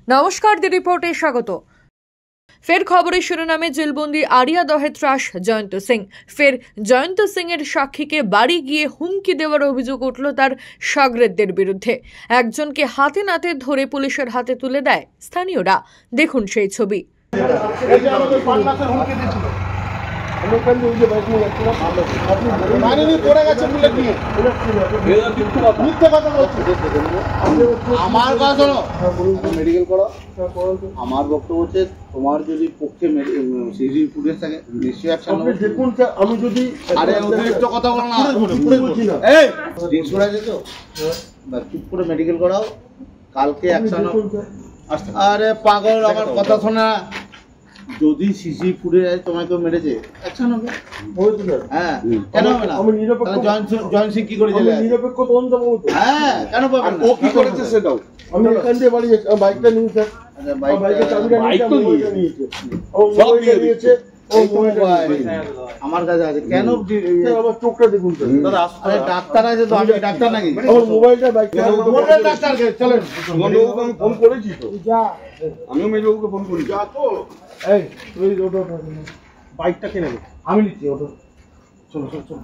নমস্কার, দি রিপোর্টে স্বাগত। ফের খবরের শিরোনামে জেলবন্দি আরিয়া দহে ত্রাস জয়ন্ত সিং। ফের জয়ন্ত সিং এর সাক্ষীকে বাড়ি গিয়ে হুমকি দেওয়ার অভিযোগ উঠল তার শাগরেদদের বিরুদ্ধে। একজনকে হাতে নাতে ধরে পুলিশের হাতে তুলে দেয় স্থানীয়রা। দেখুন সেই ছবি। আমার বক্তব্য হচ্ছে তোমার যদি পক্ষে সিসি ফুটেজ থাকে নিশ্চয়ই অ্যাকশন হবে। দেখুন আমি যদি আরে অতিরিক্ত কথা বলো না, এই ডিংস করা যেত বা চুপ করে মেডিকেল করাও, কালকে অ্যাকশন হবে। আরে পাগল, আমার কথা শোনা। যদি সিসি ফুটেজ তোমাকে মেরেছে অ্যাকশন হবে। হ্যাঁ, কেন হবে না? আমি নিরপেক্ষ জয়ন্ত সিং কি করেছে? নিরপেক্ষ তদন্ত পাবো। হ্যাঁ, কেন পাবেন? ও কি করেছে সেটাও আমি এখান দিয়ে বাড়ি যাচ্ছি। বাইকটা নিয়েছে, আচ্ছা বাইকের চাবিটা নিয়েছে, ও মোবাইলটা নিয়েছে, ও মোবাইল আমার কাছে আছে। কেন আমার চোখটা দেখুন দাদা। আরে ডাক্তার আছে তো, আমি ডাক্তার নাকি? আমার মোবাইলটা বাইকটা মোবাইল ডাক্তারকে চলেন। আমি ফোন করেছি তো, যা আমিও মেজবাবুকে ফোন করি। যা তো এই তুই ওটা বাইকটা কিনে নে, আমি নিচ্ছি ওটা। চলো চলো চলো।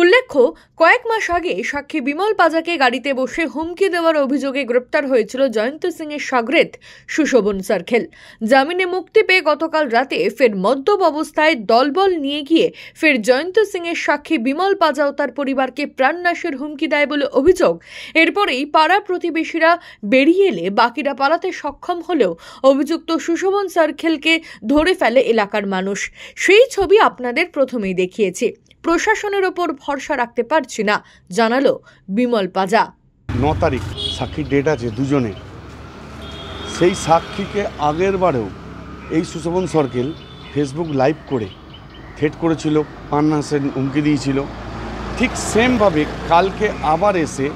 উল্লেখ্য, কয়েক মাস আগে সাক্ষী বিমল পাজাকে গাড়িতে বসে হুমকি দেওয়ার অভিযোগে গ্রেপ্তার হয়েছিল জয়ন্ত সিং এর শাগরেদ সুশোভন সার্কেল। জামিনে মুক্তি পেয়ে গতকাল রাতে ফের মদ্যপ অবস্থায় দলবল নিয়ে গিয়ে ফের জয়ন্ত সিং এর সাক্ষী বিমল পাজা ও তার পরিবারকে প্রাণনাশের হুমকি দেয় বলে অভিযোগ। এরপরেই পাড়া প্রতিবেশীরা বেরিয়ে এলে বাকিরা পালাতে সক্ষম হলেও অভিযুক্ত সুশোভন সার্কেলকে ধরে ফেলে এলাকার মানুষ। সেই ছবি আপনাদের প্রথমেই দেখিয়েছি। প্রশাসনের ওপর ভরসা রাখতে পারছি না, জানালো বিমল পাজা। 9 তারিখ সাক্ষীর ডেট আছে দুজনের। সেই সাক্ষীকে আগের বারেও এই সুশোভন সার্কেল ফেসবুক লাইভ করে থ্রেট করেছিল, প্রাণনাশের হুমকি দিয়েছিল। ঠিক সেমভাবে কালকে আবার এসে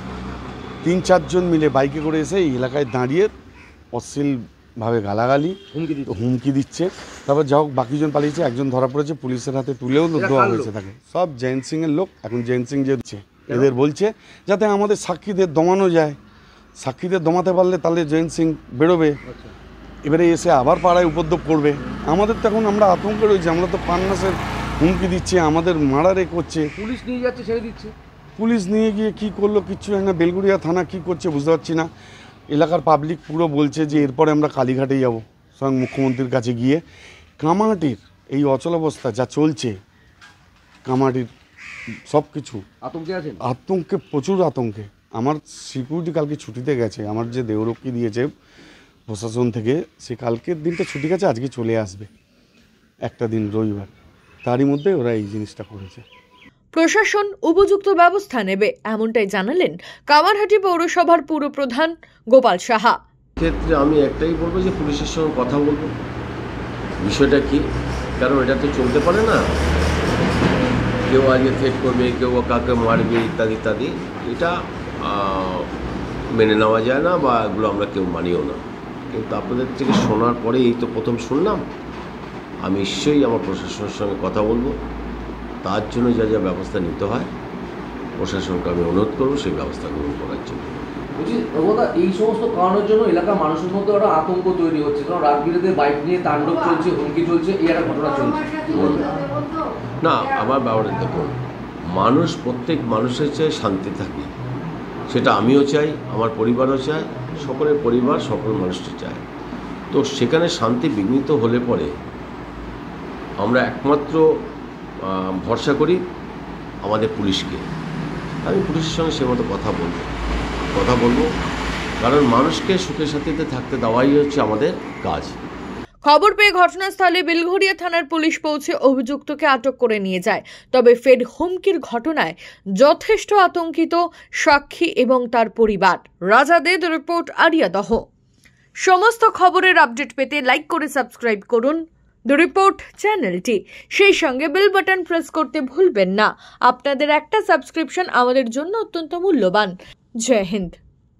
3-4 জন মিলে বাইকে করে এসে এই এলাকায় দাঁড়িয়ে অশ্লীলভাবে গালাগালি হুমকি দিচ্ছে। তারপর যা হোক বাকিজন পালিয়েছে, একজন ধরা পড়েছে, পুলিশের হাতে তুলেও দেওয়া হয়েছে তাকে। সব জয়ন্ত সিংয়ের লোক। এখন জয়ন্ত সিং যে দিচ্ছে এদের বলছে যাতে আমাদের সাক্ষীদের দমানো যায়। সাক্ষীদের দমাতে পারলে তাহলে জয়ন্ত সিং বেরোবে। এবারে এসে আবার পাড়ায় উপদ্রব করবে। আমাদের তো এখন আমরা আতঙ্কে রয়েছি। আমরা তো প্রাণনাশের হুমকি দিচ্ছে, আমাদের মারারে করছে। পুলিশ নিয়ে যাচ্ছে, ছেড়ে দিচ্ছে। পুলিশ নিয়ে গিয়ে কী করলো কিচ্ছু হয় না। বেলগুড়িয়া থানা কী করছে বুঝতে পারছি না। এলাকার পাবলিক পুরো বলছে যে এরপরে আমরা কালীঘাটে যাব, স্বয়ং মুখ্যমন্ত্রীর কাছে গিয়ে। কামাহাটির এই অচল অবস্থা যা চলছে, কামাহাটির সব কিছু আতঙ্কে, প্রচুর আতঙ্কে। আমার সিকিউরিটি কালকে ছুটিতে গেছে, আমার যে দেহরক্ষী দিয়েছে প্রশাসন থেকে, সে কালকের দিনটা ছুটি গেছে, আজকে চলে আসবে একটা দিন, রবিবার। তারই মধ্যে ওরা এই জিনিসটা করেছে। প্রশাসন উপযুক্ত ব্যবস্থা নেবে, এমনটাই জানালেন কামারহাটি পৌরসভার পুরপ্রধান গোপাল সাহা। ক্ষেত্রে আমি একটাই বলবো যে পুলিশের সঙ্গে কথা বলবো বিষয়টা কি, কারণ এটা তো চলতে পারে না। কেউ আজকে থ্রেট করবে, কেউ কাউকে মারবে, ইত্যাদি ইত্যাদি। এটা মেনে নেওয়া যায় না, বা এগুলো আমরা কেউ মানিও না। কিন্তু আপনাদের থেকে শোনার পরে এই তো প্রথম শুনলাম, আমি নিশ্চয়ই আমার প্রশাসনের সঙ্গে কথা বলবো। তার জন্য যা যা ব্যবস্থা নিতে হয় প্রশাসনকে আমি অনুরোধ করবো সেই ব্যবস্থা গ্রহণ করার জন্য। এই সমস্ত কারণের জন্য এলাকার মানুষের মধ্যে একটা আতঙ্ক তৈরি হচ্ছে, কারণ রাতবিরেতে বাইক নিয়ে তাণ্ডব চলছে, হুমকি চলছে, এই একটা ঘটনা চলছে না। আমার ব্যাপারে দেখুন, মানুষ, প্রত্যেক মানুষের চাই শান্তি থাকে। সেটা আমিও চাই, আমার পরিবারও চায়, সকলের পরিবার, সকল মানুষটি চায়। তো সেখানে শান্তি বিঘ্নিত হলে পরে আমরা একমাত্র ভরসা করি আমাদের পুলিশকে। আমি পুলিশের সঙ্গে সে মতো কথা বলবো, কারণ মানুষকে সুখে শান্তিতে থাকতে দেওয়াই হচ্ছে আমাদের কাজ। খবর পেয়ে ঘটনাস্থলে বেলঘরিয়া থানার পুলিশ পৌঁছে অভিযুক্তকে আটক করে নিয়ে যায়। তবে ফের হুমকির ঘটনায় যথেষ্ট আতঙ্কিত সাক্ষী এবং তার পরিবার। রাজা দে, দ্য রিপোর্ট, আরিয়া দহ। সমস্ত খবরের আপডেট পেতে লাইক করে সাবস্ক্রাইব করুন দ্য রিপোর্ট চ্যানেলটি। সেই সঙ্গে বেল বাটন প্রেস করতে ভুলবেন না। আপনাদের একটা সাবস্ক্রিপশন আমাদের জন্য অত্যন্ত মূল্যবান। জয় হিন্দ।